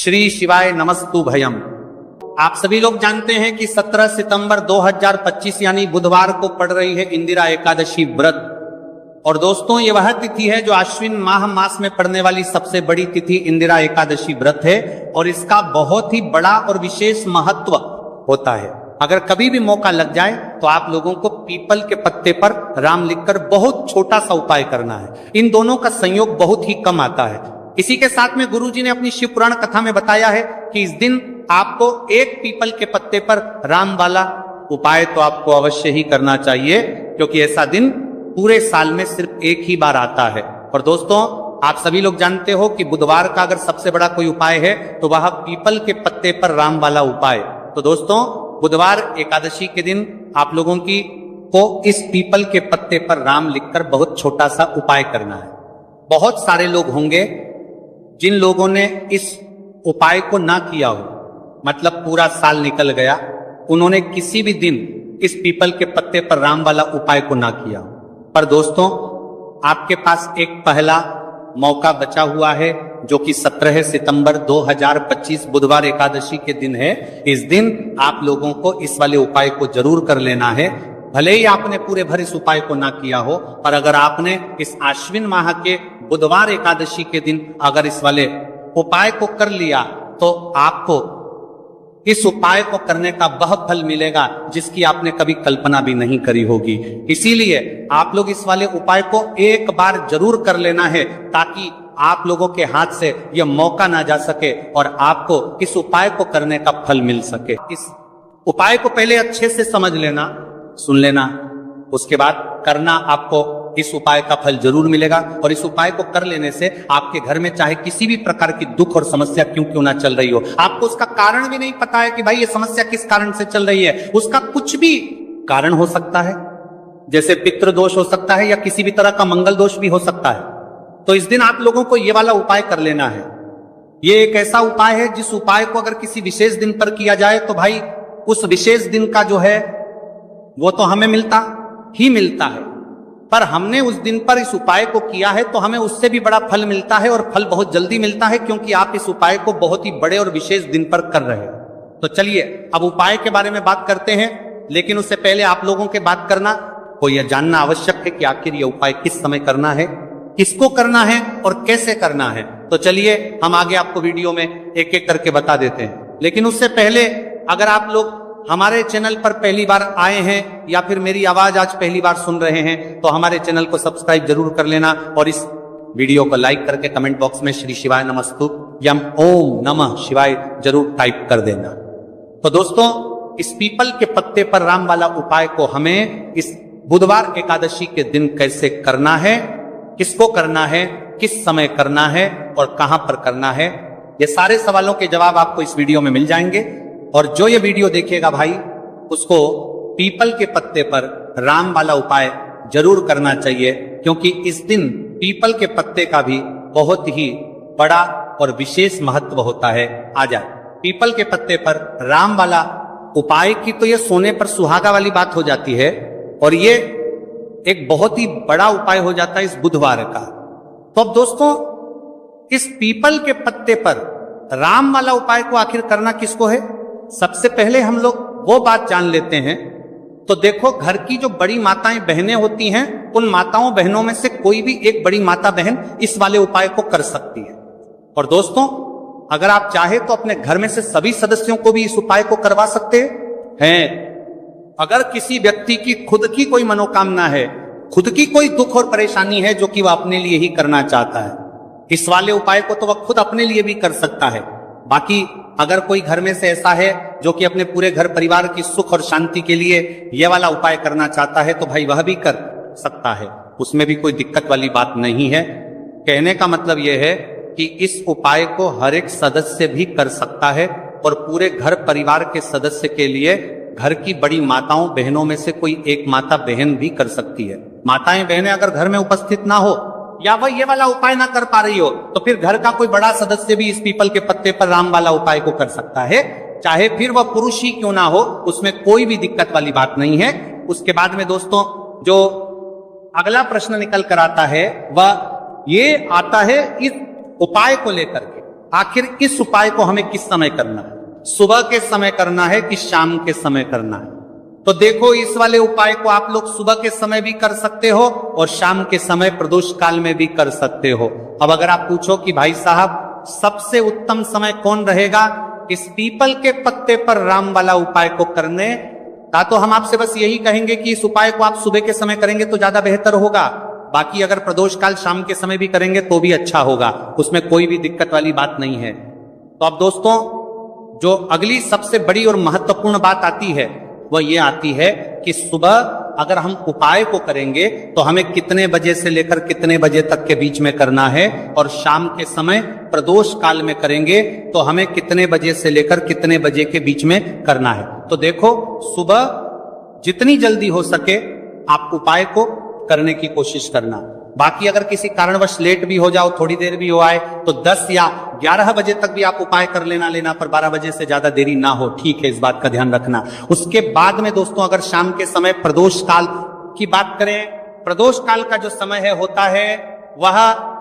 श्री शिवाय नमस्तु भयम। आप सभी लोग जानते हैं कि 17 सितंबर 2025 यानी बुधवार को पड़ रही है इंदिरा एकादशी व्रत। और दोस्तों, ये वह तिथि है जो आश्विन मास में पड़ने वाली सबसे बड़ी तिथि इंदिरा एकादशी व्रत है और इसका बहुत ही बड़ा और विशेष महत्व होता है। अगर कभी भी मौका लग जाए तो आप लोगों को पीपल के पत्ते पर राम लिखकर बहुत छोटा सा उपाय करना है। इन दोनों का संयोग बहुत ही कम आता है। इसी के साथ में गुरुजी ने अपनी शिव पुराण कथा में बताया है कि इस दिन आपको एक पीपल के पत्ते पर राम वाला उपाय तो आपको अवश्य ही करना चाहिए, क्योंकि ऐसा दिन पूरे साल में सिर्फ एक ही बार आता है। और दोस्तों, आप सभी लोग जानते हो कि बुधवार का अगर सबसे बड़ा कोई उपाय है तो वह पीपल के पत्ते पर राम वाला उपाय। तो दोस्तों, बुधवार एकादशी के दिन आप लोगों को इस पीपल के पत्ते पर राम लिखकर बहुत छोटा सा उपाय करना है। बहुत सारे लोग होंगे जिन लोगों ने इस उपाय को ना किया हो, मतलब पूरा साल निकल गया, उन्होंने किसी भी दिन इस पीपल के पत्ते पर राम वाला उपाय को ना किया। पर दोस्तों, आपके पास एक पहला मौका बचा हुआ है जो कि 17 सितंबर 2025 बुधवार एकादशी के दिन है। इस दिन आप लोगों को इस वाले उपाय को जरूर कर लेना है। भले ही आपने पूरे भर इस उपाय को ना किया हो, पर अगर आपने इस आश्विन माह के बुधवार एकादशी के दिन अगर इस वाले उपाय को कर लिया तो आपको इस उपाय को करने का वह फल मिलेगा जिसकी आपने कभी कल्पना भी नहीं करी होगी। इसीलिए आप लोग इस वाले उपाय को एक बार जरूर कर लेना है ताकि आप लोगों के हाथ से यह मौका ना जा सके और आपको इस उपाय को करने का फल मिल सके। इस उपाय को पहले अच्छे से समझ लेना, सुन लेना, उसके बाद करना। आपको इस उपाय का फल जरूर मिलेगा और इस उपाय को कर लेने से आपके घर में चाहे किसी भी प्रकार की दुख और समस्या क्यों ना चल रही हो, आपको उसका कारण भी नहीं पता है कि भाई ये समस्या किस कारण से चल रही है, उसका कुछ भी कारण हो सकता है, जैसे पितृ दोष हो सकता है या किसी भी तरह का मंगल दोष भी हो सकता है। तो इस दिन आप लोगों को ये वाला उपाय कर लेना है। ये एक ऐसा उपाय है जिस उपाय को अगर किसी विशेष दिन पर किया जाए तो भाई उस विशेष दिन का जो है वो तो हमें मिलता ही मिलता है, पर हमने उस दिन पर इस उपाय को किया है तो हमें उससे भी बड़ा फल मिलता है और फल बहुत जल्दी मिलता है, क्योंकि आप इस उपाय को बहुत ही बड़े और विशेष दिन पर कर रहे हैं। तो चलिए अब उपाय के बारे में बात करते हैं, लेकिन उससे पहले आप लोगों के बात करना को यह जानना आवश्यक है कि आखिर यह उपाय किस समय करना है, किसको करना है और कैसे करना है। तो चलिए हम आगे आपको वीडियो में एक एक करके बता देते हैं। लेकिन उससे पहले अगर आप लोग हमारे चैनल पर पहली बार आए हैं या फिर मेरी आवाज आज पहली बार सुन रहे हैं तो हमारे चैनल को सब्सक्राइब जरूर कर लेना और इस वीडियो को लाइक करके कमेंट बॉक्स में श्री शिवाय नमस्तु यम ओम नमः शिवाय जरूर टाइप कर देना। तो दोस्तों, इस पीपल के पत्ते पर राम वाला उपाय को हमें इस बुधवार एकादशी के दिन कैसे करना है, किसको करना है, किस समय करना है और कहां पर करना है, ये सारे सवालों के जवाब आपको इस वीडियो में मिल जाएंगे। और जो ये वीडियो देखेगा भाई उसको पीपल के पत्ते पर राम वाला उपाय जरूर करना चाहिए, क्योंकि इस दिन पीपल के पत्ते का भी बहुत ही बड़ा और विशेष महत्व होता है। आ जाए पीपल के पत्ते पर राम वाला उपाय की तो ये सोने पर सुहागा वाली बात हो जाती है और ये एक बहुत ही बड़ा उपाय हो जाता है इस बुधवार का। तो अब दोस्तों, इस पीपल के पत्ते पर राम वाला उपाय को आखिर करना किसको है, सबसे पहले हम लोग वो बात जान लेते हैं। तो देखो, घर की जो बड़ी माताएं बहनें होती हैं, उन माताओं बहनों में से कोई भी एक बड़ी माता बहन इस वाले उपाय को कर सकती है। और दोस्तों, अगर आप चाहे तो अपने घर में से सभी सदस्यों को भी इस उपाय को करवा सकते हैं। अगर किसी व्यक्ति की खुद की कोई मनोकामना है, खुद की कोई दुख और परेशानी है जो कि वह अपने लिए ही करना चाहता है, इस वाले उपाय को तो वह खुद अपने लिए भी कर सकता है। बाकी अगर कोई घर में से ऐसा है जो कि अपने पूरे घर परिवार की सुख और शांति के लिए यह वाला उपाय करना चाहता है तो भाई वह भी कर सकता है, उसमें भी कोई दिक्कत वाली बात नहीं है। कहने का मतलब यह है कि इस उपाय को हर एक सदस्य भी कर सकता है और पूरे घर परिवार के सदस्य के लिए घर की बड़ी माताओं बहनों में से कोई एक माता बहन भी कर सकती है। माताएं बहनें अगर घर में उपस्थित ना हो या वह ये वाला उपाय ना कर पा रही हो तो फिर घर का कोई बड़ा सदस्य भी इस पीपल के पत्ते पर राम वाला उपाय को कर सकता है, चाहे फिर वह पुरुष ही क्यों ना हो, उसमें कोई भी दिक्कत वाली बात नहीं है। उसके बाद में दोस्तों, जो अगला प्रश्न निकल कर आता है वह ये आता है इस उपाय को लेकर के। आखिर इस उपाय को हमें किस समय करना है, सुबह के समय करना है कि शाम के समय करना है। तो देखो, इस वाले उपाय को आप लोग सुबह के समय भी कर सकते हो और शाम के समय प्रदोष काल में भी कर सकते हो। अब अगर आप पूछो कि भाई साहब सबसे उत्तम समय कौन रहेगा इस पीपल के पत्ते पर राम वाला उपाय को करने का, तो हम आपसे बस यही कहेंगे कि इस उपाय को आप सुबह के समय करेंगे तो ज्यादा बेहतर होगा। बाकी अगर प्रदोष काल शाम के समय भी करेंगे तो भी अच्छा होगा, उसमें कोई भी दिक्कत वाली बात नहीं है। तो अब दोस्तों, जो अगली सबसे बड़ी और महत्वपूर्ण बात आती है वह ये आती है कि सुबह अगर हम उपाय को करेंगे तो हमें कितने बजे से लेकर कितने बजे तक के बीच में करना है, और शाम के समय प्रदोष काल में करेंगे तो हमें कितने बजे से लेकर कितने बजे के बीच में करना है। तो देखो, सुबह जितनी जल्दी हो सके आप उपाय को करने की कोशिश करना। बाकी अगर किसी कारणवश लेट भी हो जाओ, थोड़ी देर भी हो आए, तो 10 या 11 बजे तक भी आप उपाय कर लेना, पर 12 बजे से ज्यादा देरी ना हो, ठीक है, इस बात का ध्यान रखना। उसके बाद में दोस्तों, अगर शाम के समय प्रदोष काल की बात करें, प्रदोष काल का जो समय होता है वह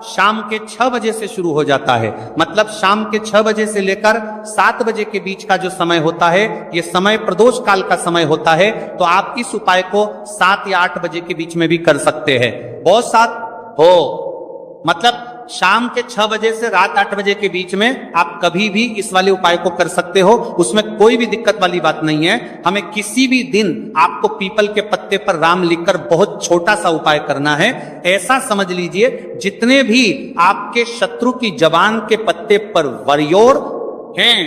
शाम के 6 बजे से शुरू हो जाता है। मतलब शाम के 6 बजे से लेकर 7 बजे के बीच का जो समय होता है, यह समय प्रदोष काल का समय होता है। तो आप इस उपाय को 7 या 8 बजे के बीच में भी कर सकते हैं। बहुत साथ हो, मतलब शाम के 6 बजे से रात 8 बजे के बीच में आप कभी भी इस वाले उपाय को कर सकते हो, उसमें कोई भी दिक्कत वाली बात नहीं है। हमें किसी भी दिन आपको पीपल के पत्ते पर राम लिखकर बहुत छोटा सा उपाय करना है। ऐसा समझ लीजिए, जितने भी आपके शत्रु की जबान के पत्ते पर वरियोर हैं,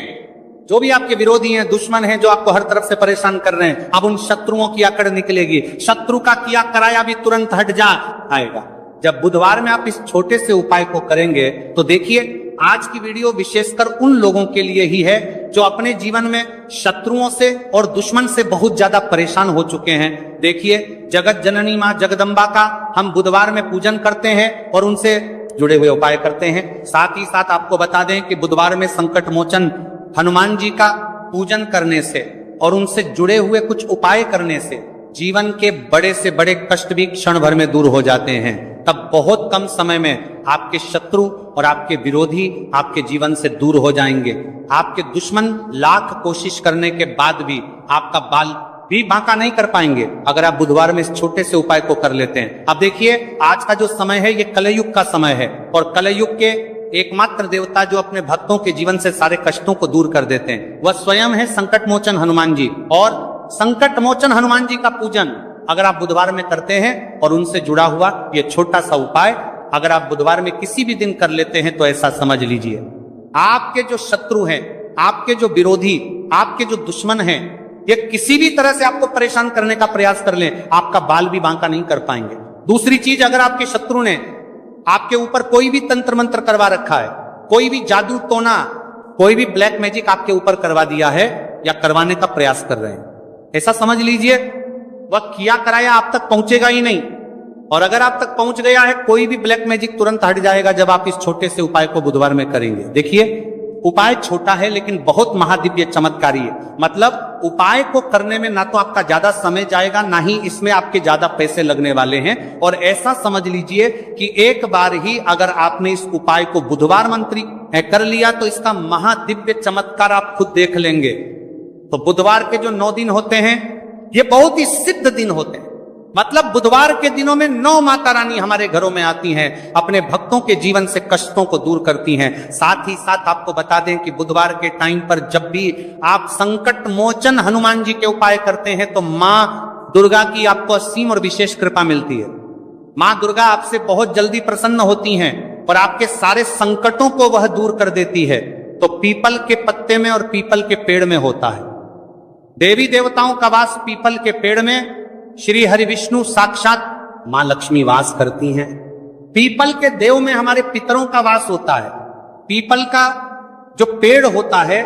जो भी आपके विरोधी हैं, दुश्मन हैं, जो आपको हर तरफ से परेशान कर रहे हैं, अब उन शत्रुओं की आकड़ निकलेगी। शत्रु का किया कराया भी तुरंत हट जाएगा जब बुधवार में आप इस छोटे से उपाय को करेंगे। तो देखिए, आज की वीडियो विशेषकर उन लोगों के लिए ही है जो अपने जीवन में शत्रुओं से और दुश्मन से बहुत ज्यादा परेशान हो चुके हैं। देखिए, जगत जननी मां जगदम्बा का हम बुधवार में पूजन करते हैं और उनसे जुड़े हुए उपाय करते हैं। साथ ही साथ आपको बता दें कि बुधवार में संकट मोचन हनुमान जी का पूजन करने से और उनसे जुड़े हुए कुछ उपाय करने से जीवन के बड़े से बड़े कष्ट भी क्षण भर में दूर हो जाते हैं। तब बहुत कम समय में आपके शत्रु और आपके विरोधी आपके जीवन से दूर हो जाएंगे। आपके दुश्मन लाख कोशिश करने के बाद भी आपका बाल भी बांका नहीं कर पाएंगे अगर आप बुधवार में इस छोटे से उपाय को कर लेते हैं। अब देखिए, आज का जो समय है ये कलयुग का समय है, और कलयुग के एकमात्र देवता जो अपने भक्तों के जीवन से सारे कष्टों को दूर कर देते हैं वह स्वयं है संकट मोचन हनुमान जी। और संकट मोचन हनुमान जी का पूजन अगर आप बुधवार में करते हैं और उनसे जुड़ा हुआ ये छोटा सा उपाय अगर आप बुधवार में किसी भी दिन कर लेते हैं, तो ऐसा समझ लीजिए, आपके जो शत्रु हैं, आपके जो विरोधी, आपके जो दुश्मन हैं, ये किसी भी तरह से आपको परेशान करने का प्रयास कर लें, आपका बाल भी बांका नहीं कर पाएंगे। दूसरी चीज, अगर आपके शत्रु ने आपके ऊपर कोई भी तंत्र मंत्र करवा रखा है, कोई भी जादू टोना, कोई भी ब्लैक मैजिक आपके ऊपर करवा दिया है या करवाने का प्रयास कर रहे हैं, ऐसा समझ लीजिए वह किया कराया आप तक पहुंचेगा ही नहीं। और अगर आप तक पहुंच गया है, कोई भी ब्लैक मैजिक तुरंत हट जाएगा जब आप इस छोटे से उपाय को बुधवार में करेंगे। देखिए, उपाय छोटा है लेकिन बहुत महादिव्य चमत्कारी है। मतलब उपाय को करने में ना तो आपका ज्यादा समय जाएगा, ना ही इसमें आपके ज्यादा पैसे लगने वाले हैं। और ऐसा समझ लीजिए कि एक बार ही अगर आपने इस उपाय को बुधवार मंत्री कर लिया तो इसका महादिव्य चमत्कार आप खुद देख लेंगे। तो बुधवार के जो 9 दिन होते हैं ये बहुत ही सिद्ध दिन होते हैं। मतलब बुधवार के दिनों में 9 माता रानी हमारे घरों में आती हैं, अपने भक्तों के जीवन से कष्टों को दूर करती हैं। साथ ही साथ आपको बता दें कि बुधवार के टाइम पर जब भी आप संकट मोचन हनुमान जी के उपाय करते हैं तो मां दुर्गा की आपको असीम और विशेष कृपा मिलती है। मां दुर्गा आपसे बहुत जल्दी प्रसन्न होती हैं और आपके सारे संकटों को वह दूर कर देती है। तो पीपल के पत्ते में और पीपल के पेड़ में होता है। देवी देवताओं का वास पीपल के पेड़ में, श्री हरि विष्णु साक्षात मां लक्ष्मी वास करती हैं। पीपल के देव में हमारे पितरों का वास होता है। पीपल का जो पेड़ होता है,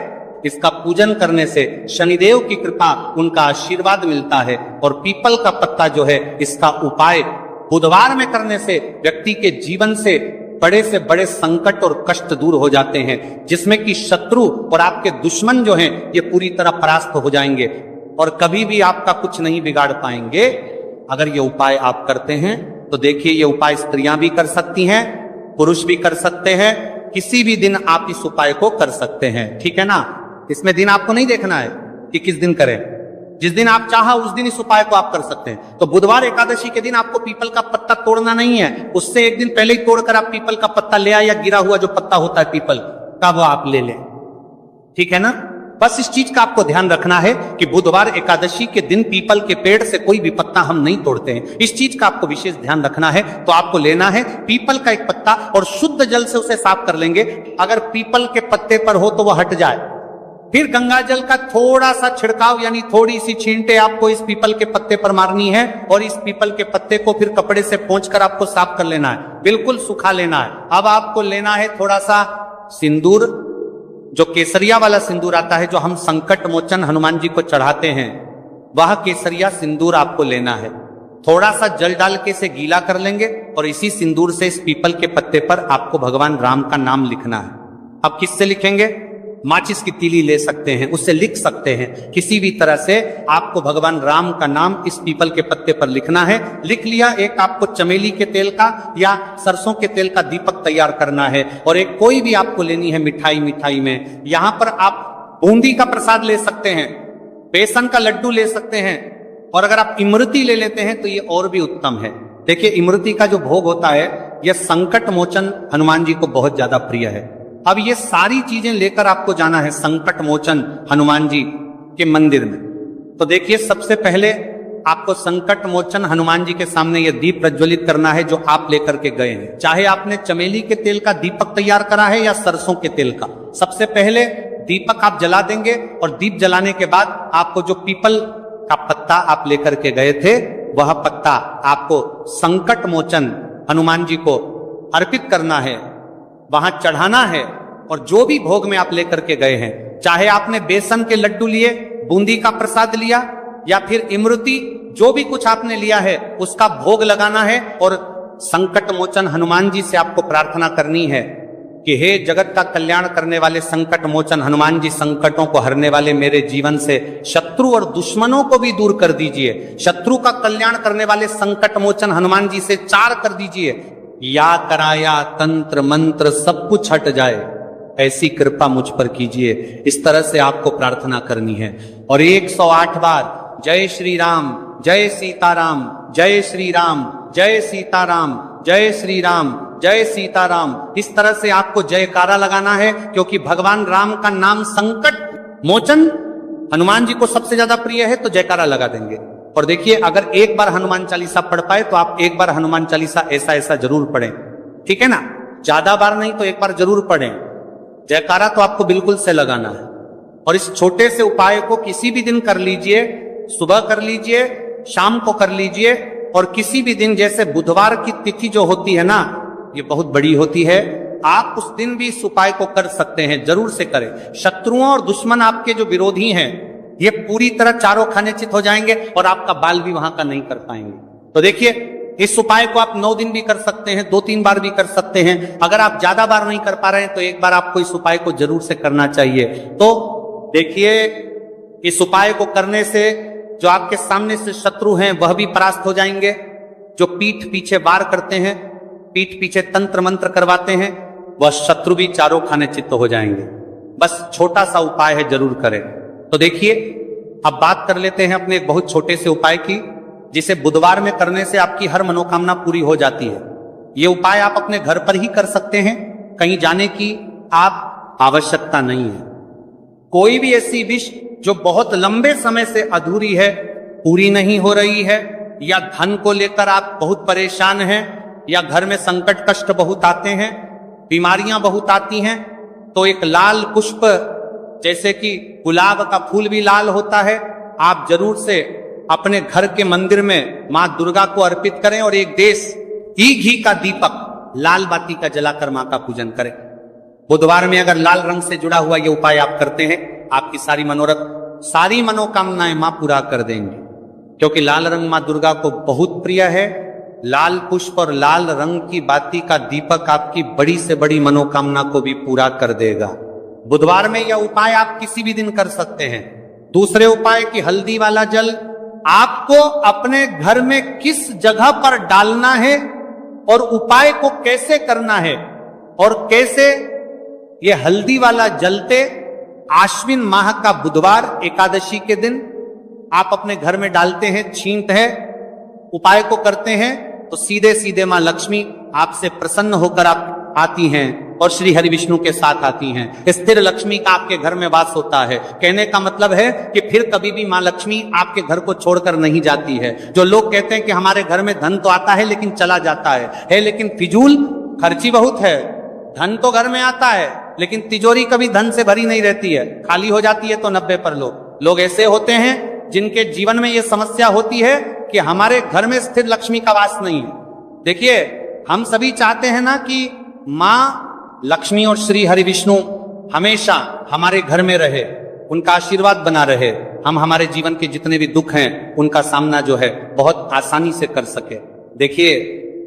इसका पूजन करने से शनिदेव की कृपा, उनका आशीर्वाद मिलता है। और पीपल का पत्ता जो है, इसका उपाय बुधवार में करने से व्यक्ति के जीवन से बड़े से बड़े संकट और कष्ट दूर हो जाते हैं, जिसमें कि शत्रु और आपके दुश्मन जो हैं ये पूरी तरह परास्त हो जाएंगे और कभी भी आपका कुछ नहीं बिगाड़ पाएंगे अगर ये उपाय आप करते हैं। तो देखिए, ये उपाय स्त्रियां भी कर सकती हैं, पुरुष भी कर सकते हैं, किसी भी दिन आप इस उपाय को कर सकते हैं, ठीक है ना। इसमें दिन आपको नहीं देखना है कि किस दिन करें, जिस दिन आप चाहा उस दिन इस उपाय को आप कर सकते हैं। तो बुधवार एकादशी के दिन आपको पीपल का पत्ता तोड़ना नहीं है, उससे एक दिन पहले ही तोड़कर आप पीपल का पत्ता ले आए, या गिरा हुआ जो पत्ता होता है पीपल का वो आप ले लें, ठीक है ना। बस इस चीज का आपको ध्यान रखना है कि बुधवार एकादशी के दिन पीपल के पेड़ से कोई भी पत्ता हम नहीं तोड़ते हैं, इस चीज का आपको विशेष ध्यान रखना है। तो आपको लेना है पीपल का एक पत्ता और शुद्ध जल से उसे साफ कर लेंगे। अगर पीपल के पत्ते पर हो तो वह हट जाए, फिर गंगा जल का थोड़ा सा छिड़काव यानी थोड़ी सी छींटे आपको इस पीपल के पत्ते पर मारनी है, और इस पीपल के पत्ते को फिर कपड़े से पोंछकर आपको साफ कर लेना है, बिल्कुल सूखा लेना है। अब आपको लेना है थोड़ा सा सिंदूर, जो केसरिया वाला सिंदूर आता है, जो हम संकट मोचन हनुमान जी को चढ़ाते हैं, वह केसरिया सिंदूर आपको लेना है। थोड़ा सा जल डाल के इसे गीला कर लेंगे और इसी सिंदूर से इस पीपल के पत्ते पर आपको भगवान राम का नाम लिखना है। अब किससे लिखेंगे? माचिस की तीली ले सकते हैं, उससे लिख सकते हैं, किसी भी तरह से आपको भगवान राम का नाम इस पीपल के पत्ते पर लिखना है। लिख लिया, एक आपको चमेली के तेल का या सरसों के तेल का दीपक तैयार करना है, और एक कोई भी आपको लेनी है मिठाई में। यहां पर आप बूंदी का प्रसाद ले सकते हैं, बेसन का लड्डू ले सकते हैं, और अगर आप इमरती ले लेते हैं तो ये और भी उत्तम है। देखिए, इमरती का जो भोग होता है यह संकट मोचन हनुमान जी को बहुत ज्यादा प्रिय है। अब ये सारी चीजें लेकर आपको जाना है संकट मोचन हनुमान जी के मंदिर में। तो देखिए, सबसे पहले आपको संकट मोचन हनुमान जी के सामने यह दीप प्रज्वलित करना है जो आप लेकर के गए हैं। चाहे आपने चमेली के तेल का दीपक तैयार करा है या सरसों के तेल का, सबसे पहले दीपक आप जला देंगे, और दीप जलाने के बाद आपको जो पीपल का पत्ता आप लेकर के गए थे, वह पत्ता आपको संकट मोचन हनुमान जी को अर्पित करना है, वहां चढ़ाना है। और जो भी भोग में आप लेकर के गए हैं, चाहे आपने बेसन के लड्डू लिए, बूंदी का प्रसाद लिया, या फिर इमरती, जो भी कुछ आपने लिया है उसका भोग लगाना है, और संकट मोचन हनुमान जी से आपको प्रार्थना करनी है कि हे जगत का कल्याण करने वाले संकट मोचन हनुमान जी, संकटों को हरने वाले मेरे जीवन से शत्रु और दुश्मनों को भी दूर कर दीजिए। शत्रु का कल्याण करने वाले संकट मोचन हनुमान जी से चार कर दीजिए, या कराया तंत्र मंत्र सब कुछ हट जाए, ऐसी कृपा मुझ पर कीजिए। इस तरह से आपको प्रार्थना करनी है। और 108 बार जय श्री राम, जय सीताराम, जय श्री राम, जय सीताराम, जय श्री राम, जय सीताराम, इस तरह से आपको जयकारा लगाना है, क्योंकि भगवान राम का नाम संकट मोचन हनुमान जी को सबसे ज्यादा प्रिय है। तो जयकारा लगा देंगे। और देखिए, अगर एक बार हनुमान चालीसा पढ़ पाए तो आप एक बार हनुमान चालीसा ऐसा जरूर पढ़ें, ठीक है ना। ज्यादा बार नहीं तो एक बार जरूर पढ़ें। जयकारा तो आपको बिल्कुल से लगाना है। और इस छोटे से उपाय को किसी भी दिन कर लीजिए, सुबह कर लीजिए, शाम को कर लीजिए, और किसी भी दिन, जैसे बुधवार की तिथि जो होती है ना, ये बहुत बड़ी होती है, आप उस दिन भी इस उपाय को कर सकते हैं, जरूर से करें। शत्रुओं और दुश्मन आपके जो विरोधी हैं, ये पूरी तरह चारों खाने चित हो जाएंगे, और आपका बाल भी वहां का नहीं कर पाएंगे। तो देखिए, इस उपाय को आप 9 दिन भी कर सकते हैं, 2-3 बार भी कर सकते हैं। अगर आप ज्यादा बार नहीं कर पा रहे हैं तो एक बार आपको इस उपाय को जरूर से करना चाहिए। तो देखिए, इस उपाय को करने से जो आपके सामने से शत्रु हैं वह भी परास्त हो जाएंगे। जो पीठ पीछे वार करते हैं, पीठ पीछे तंत्र मंत्र करवाते हैं, वह शत्रु भी चारों खाने चित्त हो जाएंगे। बस छोटा सा उपाय है, जरूर करें। तो देखिए, अब बात कर लेते हैं अपने एक बहुत छोटे से उपाय की, जिसे बुधवार में करने से आपकी हर मनोकामना पूरी हो जाती है। ये उपाय आप अपने घर पर ही कर सकते हैं, कहीं जाने की आप आवश्यकता नहीं है। कोई भी ऐसी विश जो बहुत लंबे समय से अधूरी है, पूरी नहीं हो रही है, या धन को लेकर आप बहुत परेशान हैं, या घर में संकट कष्ट बहुत आते हैं, बीमारियां बहुत आती हैं, तो एक लाल पुष्प, जैसे कि गुलाब का फूल भी लाल होता है, आप जरूर से अपने घर के मंदिर में मां दुर्गा को अर्पित करें, और एक देश घी का दीपक लाल बाती का जलाकर मां का पूजन करें। बुधवार में अगर लाल रंग से जुड़ा हुआ ये उपाय आप करते हैं, आपकी सारी मनोरथ, सारी मनोकामनाएं मां पूरा कर देंगी, क्योंकि लाल रंग मां दुर्गा को बहुत प्रिय है। लाल पुष्प और लाल रंग की बाती का दीपक आपकी बड़ी से बड़ी मनोकामना को भी पूरा कर देगा। बुधवार में यह उपाय आप किसी भी दिन कर सकते हैं। दूसरे उपाय की हल्दी वाला जल आपको अपने घर में किस जगह पर डालना है, और उपाय को कैसे करना है, और कैसे ये हल्दी वाला जलते आश्विन माह का बुधवार एकादशी के दिन आप अपने घर में डालते हैं, छींट है, उपाय को करते हैं तो सीधे सीधे मां लक्ष्मी आपसे प्रसन्न होकर आप आती हैं और श्री हरि विष्णु के साथ आती हैं। स्थिर लक्ष्मी का आपके घर में वास होता है। कहने का मतलब है कि फिर कभी भी मां लक्ष्मी आपके घर को छोड़कर नहीं जाती है। जो लोग कहते हैं कि हमारे घर में धन तो आता है लेकिन चला जाता है लेकिन फिजूल खर्ची बहुत है। धन तो घर में आता है लेकिन तिजोरी कभी धन से भरी नहीं रहती है, खाली हो जाती है। तो 90 पर लोग ऐसे होते हैं जिनके जीवन में यह समस्या होती है कि हमारे घर में स्थिर लक्ष्मी का वास नहीं है। देखिए, हम सभी चाहते हैं ना कि मां लक्ष्मी और श्री हरि विष्णु हमेशा हमारे घर में रहे, उनका आशीर्वाद बना रहे, हम हमारे जीवन के जितने भी दुख हैं उनका सामना जो है बहुत आसानी से कर सके। देखिए,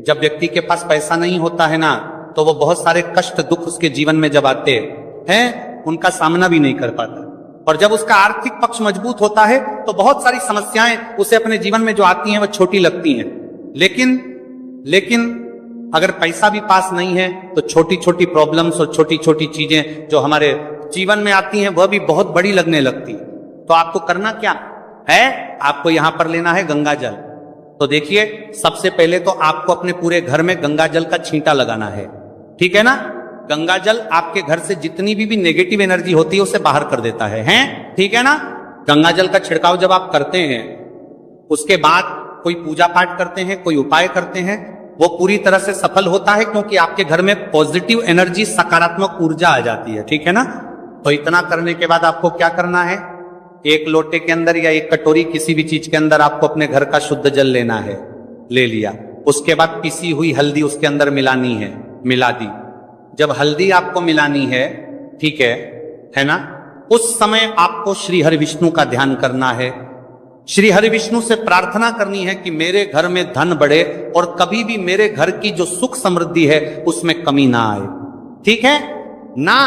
जब व्यक्ति के पास पैसा नहीं होता है ना तो वो बहुत सारे कष्ट दुख उसके जीवन में जब आते हैं उनका सामना भी नहीं कर पाता, और जब उसका आर्थिक पक्ष मजबूत होता है तो बहुत सारी समस्याएं उसे अपने जीवन में जो आती हैं वो छोटी लगती हैं। लेकिन अगर पैसा भी पास नहीं है तो छोटी छोटी प्रॉब्लम्स और छोटी छोटी चीजें जो हमारे जीवन में आती हैं वह भी बहुत बड़ी लगने लगती है। तो आपको करना क्या है? आपको यहां पर लेना है गंगा जल। तो देखिए, सबसे पहले तो आपको अपने पूरे घर में गंगा जल का छींटा लगाना है, ठीक है ना। गंगा जल आपके घर से जितनी भी नेगेटिव एनर्जी होती है उसे बाहर कर देता है, ठीक है ना। गंगा जल का छिड़काव जब आप करते हैं उसके बाद कोई पूजा पाठ करते हैं, कोई उपाय करते हैं, वो पूरी तरह से सफल होता है क्योंकि आपके घर में पॉजिटिव एनर्जी, सकारात्मक ऊर्जा आ जाती है, ठीक है ना। तो इतना करने के बाद आपको क्या करना है? एक लोटे के अंदर या एक कटोरी किसी भी चीज के अंदर आपको अपने घर का शुद्ध जल लेना है। ले लिया, उसके बाद पिसी हुई हल्दी उसके अंदर मिलानी है, मिला दी। जब हल्दी आपको मिलानी है, ठीक है ना, उस समय आपको श्री हरि विष्णु का ध्यान करना है। श्री हरि विष्णु से प्रार्थना करनी है कि मेरे घर में धन बढ़े और कभी भी मेरे घर की जो सुख समृद्धि है उसमें कमी ना आए, ठीक है ना।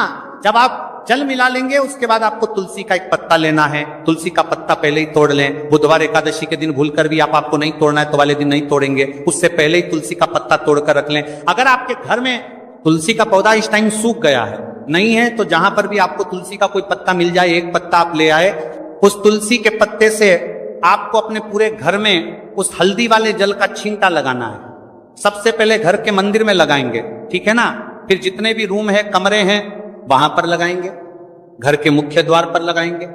जब आप जल मिला लेंगे उसके बाद आपको तुलसी का एक पत्ता लेना है। तुलसी का पत्ता पहले ही तोड़ लें। बुधवार एकादशी के दिन भूलकर भी आपको नहीं तोड़ना है तो वाले दिन नहीं तोड़ेंगे, उससे पहले ही तुलसी का पत्ता तोड़कर रख लें। अगर आपके घर में तुलसी का पौधा इस टाइम सूख गया है, नहीं है, तो जहां पर भी आपको तुलसी का कोई पत्ता मिल जाए, एक पत्ता आप ले आए, उस तुलसी के पत्ते से आपको अपने पूरे घर में उस हल्दी वाले जल का छींटा लगाना है। सबसे पहले घर के मंदिर में लगाएंगे, ठीक है ना। फिर जितने भी रूम है, कमरे हैं, वहां पर लगाएंगे, घर के मुख्य द्वार पर लगाएंगे।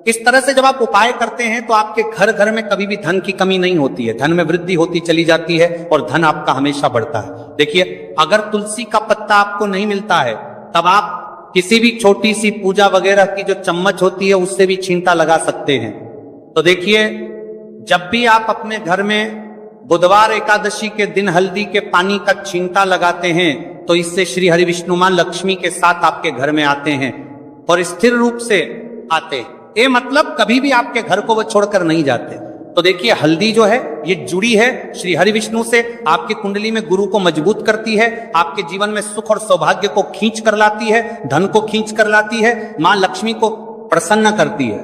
इस तरह से जब आप उपाय करते हैं तो आपके घर में कभी भी धन की कमी नहीं होती है, धन में वृद्धि होती चली जाती है और धन आपका हमेशा बढ़ता है। देखिए, अगर तुलसी का पत्ता आपको नहीं मिलता है तब आप किसी भी छोटी सी पूजा वगैरह की जो चम्मच होती है उससे भी छींटा लगा सकते हैं। तो देखिए, जब भी आप अपने घर में बुधवार एकादशी के दिन हल्दी के पानी का छींटा लगाते हैं तो इससे श्री हरि विष्णु मां लक्ष्मी के साथ आपके घर में आते हैं और स्थिर रूप से आते हैं। ये मतलब कभी भी आपके घर को वो छोड़कर नहीं जाते। तो देखिए, हल्दी जो है ये जुड़ी है श्री हरि विष्णु से, आपकी कुंडली में गुरु को मजबूत करती है, आपके जीवन में सुख और सौभाग्य को खींच कर लाती है, धन को खींच कर लाती है, मां लक्ष्मी को प्रसन्न करती है।